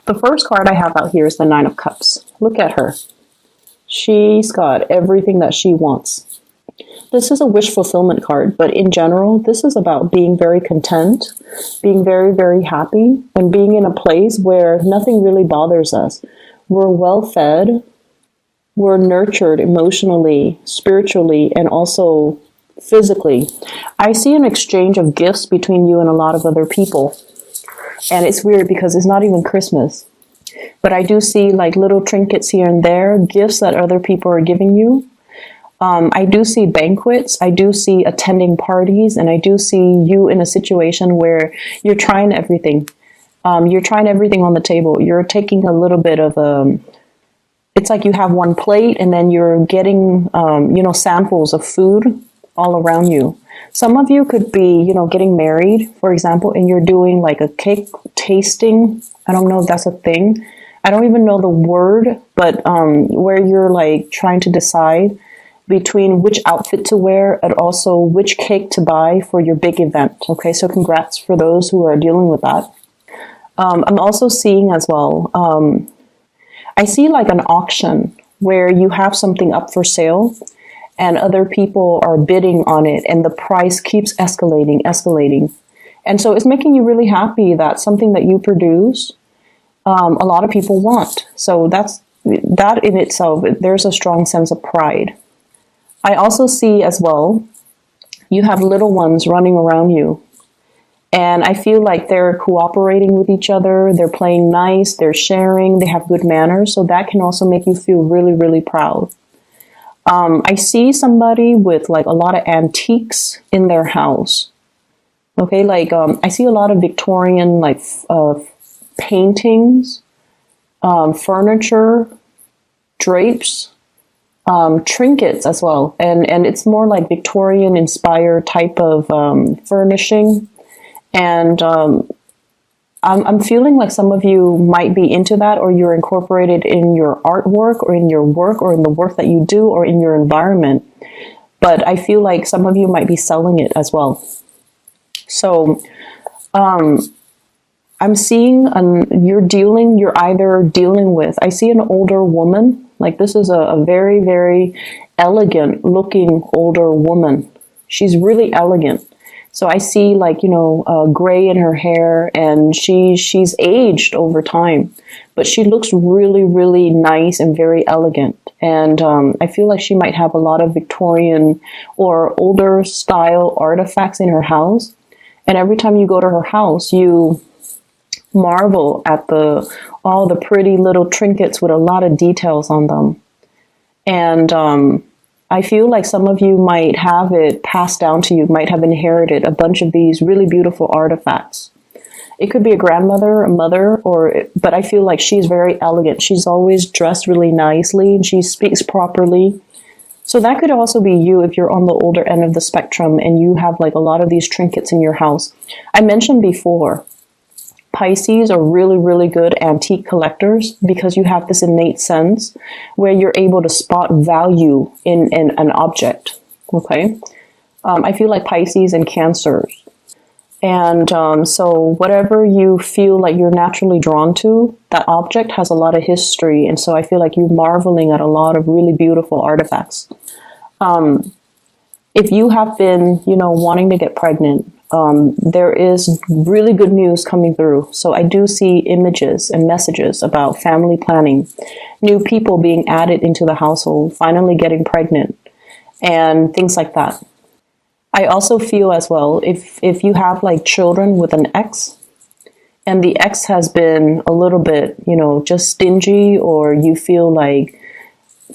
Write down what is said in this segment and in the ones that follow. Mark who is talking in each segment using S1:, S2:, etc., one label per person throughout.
S1: The first card I have out here is the Nine of Cups. Look at her. She's got everything that she wants. This is a wish fulfillment card, but in general, this is about being very content, being very, very happy, and being in a place where nothing really bothers us. We're well fed, we're nurtured emotionally, spiritually, and also physically. I see an exchange of gifts between you and a lot of other people. And it's weird because it's not even Christmas. But I do see like little trinkets here and there, gifts that other people are giving you. I do see banquets. I do see attending parties. And I do see you in a situation where you're trying everything. You're trying everything on the table. You're taking a little bit of it's like you have one plate and then you're getting, samples of food all around you. Some of you could be, getting married, for example, and you're doing like a cake tasting. I don't know if that's a thing. I don't even know the word, but where you're like trying to decide between which outfit to wear and also which cake to buy for your big event. Okay, so congrats for those who are dealing with that. I'm also seeing as well, I see like an auction where you have something up for sale and other people are bidding on it and the price keeps escalating. And so it's making you really happy that something that you produce, a lot of people want. So that in itself, there's a strong sense of pride. I also see as well, you have little ones running around you. And I feel like they're cooperating with each other. They're playing nice. They're sharing. They have good manners. So that can also make you feel really, really proud. I see somebody with like a lot of antiques in their house. Okay, like I see a lot of Victorian like paintings, furniture, drapes, trinkets as well. And it's more like Victorian inspired type of furnishing. And I'm feeling like some of you might be into that, or you're incorporated in your artwork or in your work or in the work that you do or in your environment. But I feel like some of you might be selling it as well. So I'm seeing you're either dealing with, I see an older woman. Like this is a very, very elegant looking older woman. She's really elegant. So I see like, gray in her hair and she's aged over time, but she looks really, really nice and very elegant. And I feel like she might have a lot of Victorian or older style artifacts in her house. And every time you go to her house, you marvel at all the pretty little trinkets with a lot of details on them. And I feel like some of you might have it passed down to you, might have inherited a bunch of these really beautiful artifacts. It could be a grandmother, a mother, but I feel like she's very elegant. She's always dressed really nicely and she speaks properly. So that could also be you if you're on the older end of the spectrum and you have like a lot of these trinkets in your house. I mentioned before, Pisces are really, really good antique collectors because you have this innate sense where you're able to spot value in an object. Okay. I feel like Pisces and Cancers. And so whatever you feel like you're naturally drawn to, that object has a lot of history. And so I feel like you're marveling at a lot of really beautiful artifacts. If you have been, wanting to get pregnant, there is really good news coming through. So I do see images and messages about family planning, new people being added into the household, finally getting pregnant, and things like that. I also feel as well, if you have like children with an ex, and the ex has been a little bit, just stingy, or you feel like,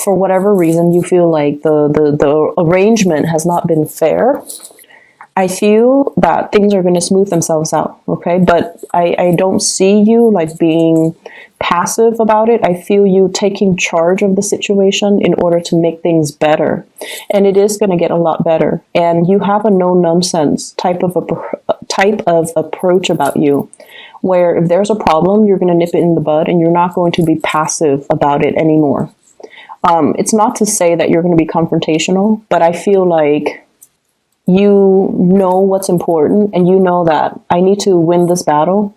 S1: for whatever reason, you feel like the arrangement has not been fair, I feel that things are going to smooth themselves out, okay? But I don't see you like being passive about it. I feel you taking charge of the situation in order to make things better. And it is going to get a lot better. And you have a no-nonsense type of approach about you, where if there's a problem, you're going to nip it in the bud and you're not going to be passive about it anymore. It's not to say that you're going to be confrontational, but I feel like you know what's important and you know that I need to win this battle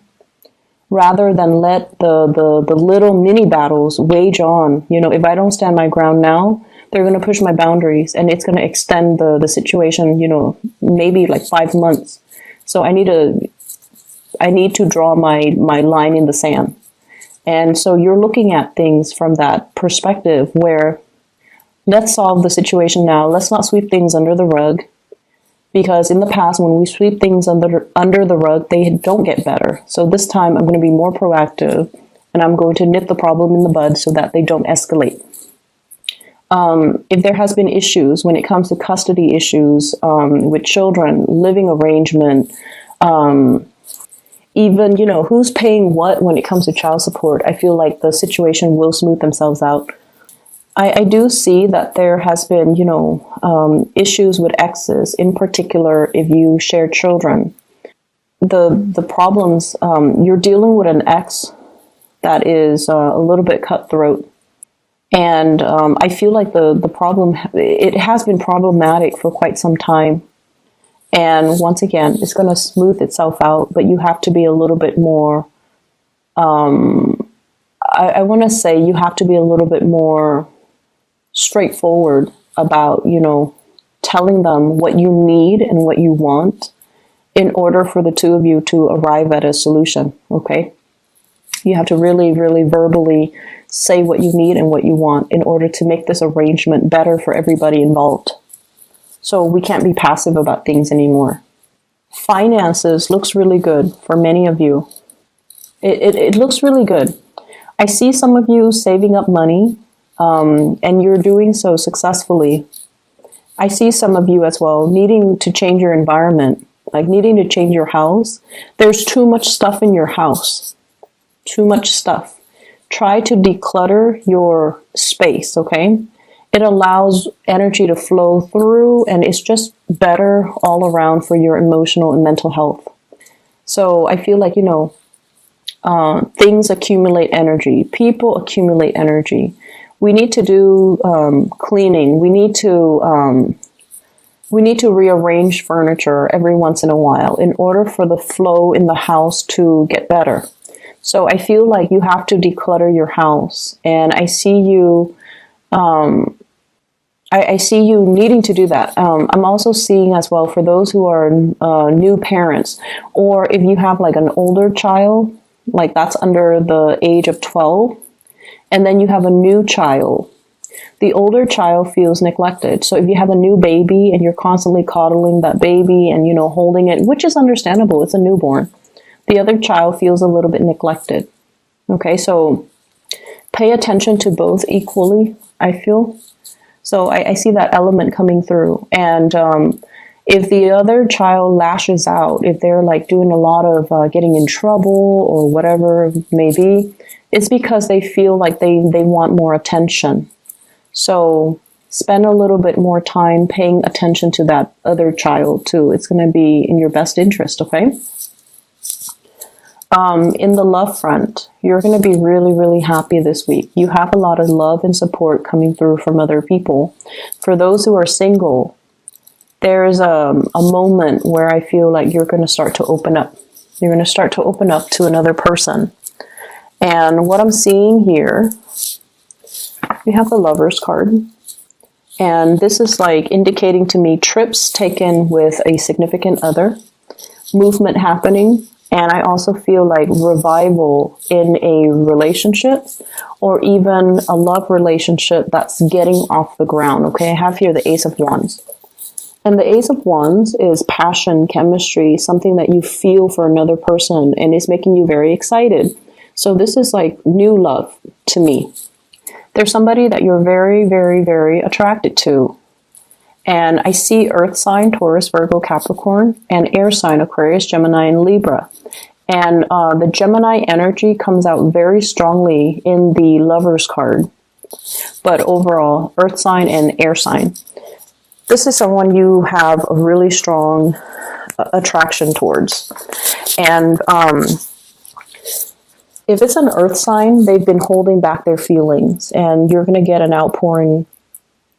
S1: rather than let the little mini battles wage on. You know, if I don't stand my ground now, they're going to push my boundaries, and it's going to extend the situation, you know, maybe like 5 months. So I need to draw my line in the sand. And so you're looking at things from that perspective where, let's solve the situation now. Let's not sweep things under the rug. Because in the past, when we sweep things under the rug, they don't get better. So this time I'm going to be more proactive, and I'm going to nip the problem in the bud so that they don't escalate. If there has been issues when it comes to custody issues with children, living arrangement, even, you know, who's paying what when it comes to child support, I feel like the situation will smooth themselves out. I do see that there has been, you know, issues with exes, in particular if you share children. The problems, you're dealing with an ex that is a little bit cutthroat. And I feel like the problem, it has been problematic for quite some time. And once again, it's going to smooth itself out, but you have to be a little bit more, I want to say you have to be a little bit more straightforward about, you know, telling them what you need and what you want in order for the two of you to arrive at a solution, okay? You have to really, really verbally say what you need and what you want in order to make this arrangement better for everybody involved. So we can't be passive about things anymore. Finances looks really good for many of you. It looks really good. I see some of you saving up money, and you're doing so successfully. I see some of you as well needing to change your environment, like needing to change your house. There's too much stuff in your house. Too much stuff. Try to declutter your space, okay? It allows energy to flow through, and it's just better all around for your emotional and mental health. So I feel like, you know, things accumulate energy. People accumulate energy. We need to do cleaning. We need to rearrange furniture every once in a while in order for the flow in the house to get better. So I feel like you have to declutter your house, and I see you. I see you needing to do that. I'm also seeing as well for those who are new parents, or if you have like an older child, like that's under the age of 12. And then you have a new child. The older child feels neglected. So if you have a new baby and you're constantly coddling that baby and, you know, holding it, which is understandable, it's a newborn, the other child feels a little bit neglected. Okay, so pay attention to both equally, I feel. So I see that element coming through. And if the other child lashes out, if they're like doing a lot of getting in trouble or whatever it may be, it's because they feel like they want more attention. So spend a little bit more time paying attention to that other child too. It's going to be in your best interest, okay? In the love front, you're going to be really, really happy this week. You have a lot of love and support coming through from other people. For those who are single, there's a moment where I feel like you're going to start to open up. You're going to start to open up to another person. And what I'm seeing here, we have the Lovers card. And this is like indicating to me trips taken with a significant other, movement happening. And I also feel like revival in a relationship or even a love relationship that's getting off the ground. Okay, I have here the Ace of Wands. And the Ace of Wands is passion, chemistry, something that you feel for another person and is making you very excited. So this is like new love to me. There's somebody that you're very, very, very attracted to. And I see earth sign, Taurus, Virgo, Capricorn, and air sign, Aquarius, Gemini, and Libra. And the Gemini energy comes out very strongly in the Lovers card. But overall, earth sign and air sign. This is someone you have a really strong attraction towards. And if it's an earth sign, they've been holding back their feelings, and you're going to get an outpouring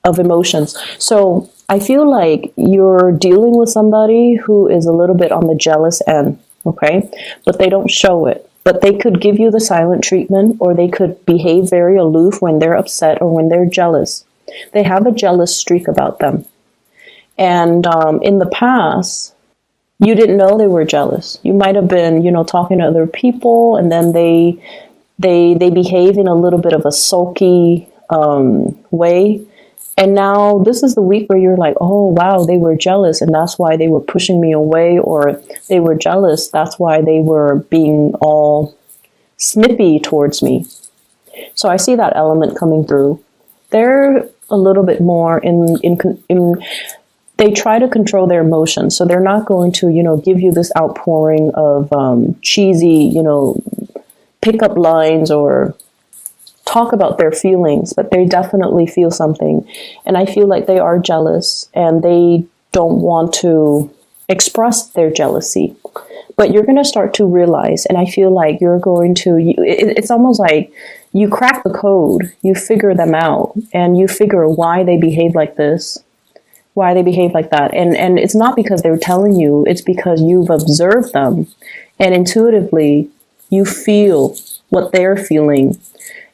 S1: of emotions. So I feel like you're dealing with somebody who is a little bit on the jealous end, okay? But they don't show it. But they could give you the silent treatment, or they could behave very aloof when they're upset or when they're jealous. They have a jealous streak about them. And in the past, you didn't know they were jealous. You might have been, talking to other people, and then they behave in a little bit of a sulky way. And now this is the week where you're like, oh, wow, they were jealous, and that's why they were pushing me away, or they were jealous, that's why they were being all snippy towards me. So I see that element coming through. They're a little bit more they try to control their emotions. So they're not going to, give you this outpouring of cheesy, pickup lines or talk about their feelings, but they definitely feel something. And I feel like they are jealous and they don't want to express their jealousy. But you're going to start to realize, and I feel like you're going to, it's almost like you crack the code, you figure them out, and you figure why they behave like this, why they behave like that. And it's not because they're telling you, it's because you've observed them, and intuitively you feel what they're feeling.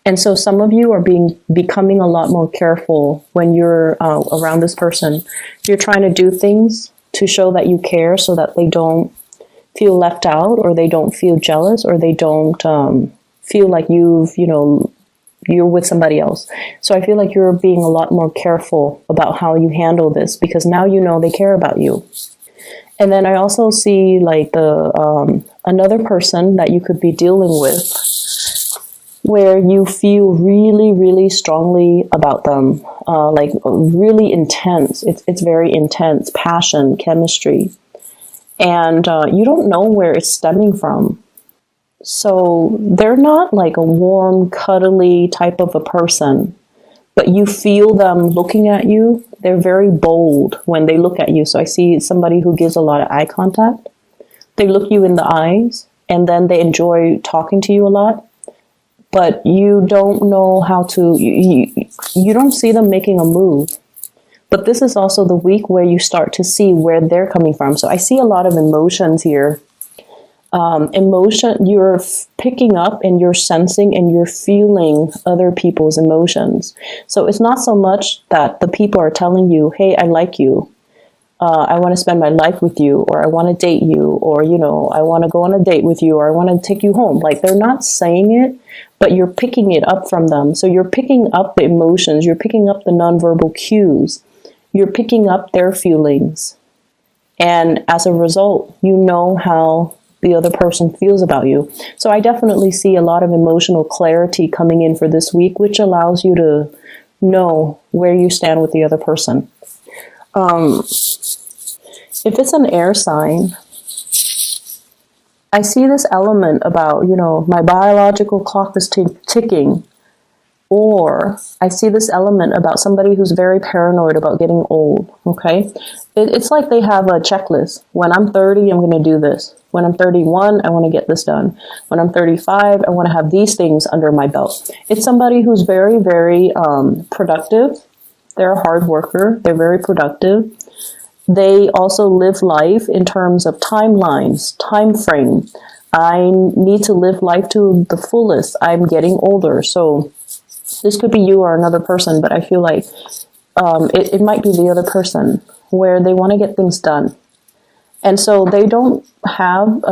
S1: And so some of you are becoming a lot more careful when you're around this person. You're trying to do things to show that you care so that they don't feel left out, or they don't feel jealous, or they don't feel like you're with somebody else. So I feel like you're being a lot more careful about how you handle this, because now you know they care about you. And then I also see like the another person that you could be dealing with, where you feel really, really strongly about them, like really intense. It's very intense, passion, chemistry. And you don't know where it's stemming from. So they're not like a warm, cuddly type of a person, but you feel them looking at you. They're very bold when they look at you. So I see somebody who gives a lot of eye contact. They look you in the eyes, and then they enjoy talking to you a lot. But you don't know how to, you don't see them making a move. But this is also the week where you start to see where they're coming from. So I see a lot of emotions here. You're picking up and you're sensing and you're feeling other people's emotions. So it's not so much that the people are telling you, hey, I like you. I want to spend my life with you, or I want to date you, or, I want to go on a date with you, or I want to take you home. Like, they're not saying it, but you're picking it up from them. So you're picking up the emotions, you're picking up the nonverbal cues, you're picking up their feelings. And as a result, you know how the other person feels about you. So I definitely see a lot of emotional clarity coming in for this week, which allows you to know where you stand with the other person. If it's an air sign, I see this element about, my biological clock is ticking. Or I see this element about somebody who's very paranoid about getting old, okay? It's like they have a checklist. When I'm 30, I'm going to do this. When I'm 31, I want to get this done. When I'm 35, I want to have these things under my belt. It's somebody who's very, very productive. They're a hard worker. They're very productive. They also live life in terms of timelines, time frame. I need to live life to the fullest. I'm getting older. So this could be you or another person, but I feel like it might be the other person, where they want to get things done. And so they don't have,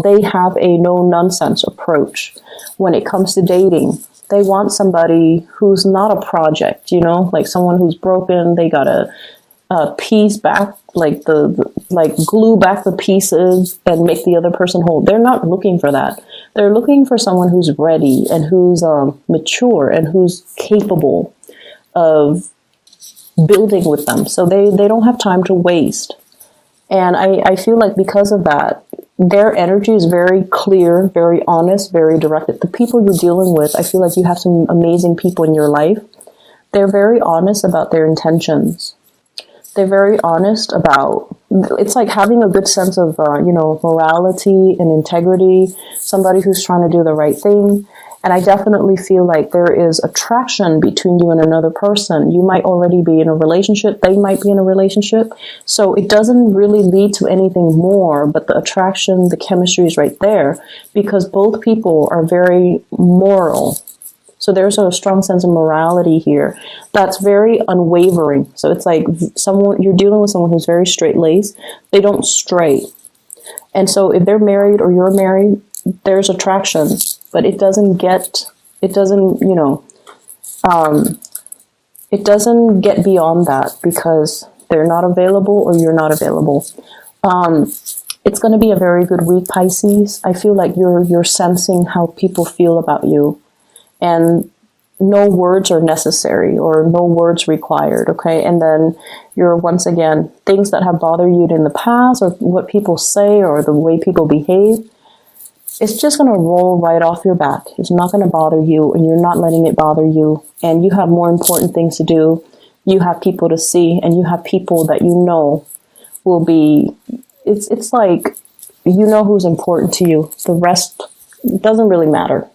S1: they have a no-nonsense approach when it comes to dating. They want somebody who's not a project, like someone who's broken. They got to piece back, like glue back the pieces and make the other person whole. They're not looking for that. They're looking for someone who's ready and who's mature and who's capable of building with them. So they don't have time to waste. And I feel like because of that, their energy is very clear, very honest, very directed. The people you're dealing with, I feel like you have some amazing people in your life. They're very honest about their intentions. They're very honest about, it's like having a good sense of, morality and integrity, somebody who's trying to do the right thing. And I definitely feel like there is attraction between you and another person. You might already be in a relationship. They might be in a relationship. So it doesn't really lead to anything more, but the attraction, the chemistry is right there because both people are very moral. So there's a strong sense of morality here that's very unwavering. So it's like you're dealing with someone who's very straight-laced. They don't stray. And so if they're married or you're married, there's attraction, but it doesn't get beyond that because they're not available or you're not available. It's going to be a very good week, Pisces. I feel like you're sensing how people feel about you, and no words are necessary or no words required, okay? And then you're, once again, things that have bothered you in the past or what people say or the way people behave, it's just going to roll right off your back. It's not going to bother you, and you're not letting it bother you. And you have more important things to do. You have people to see, and you have people that you know will be, it's like, you know who's important to you. The rest doesn't really matter.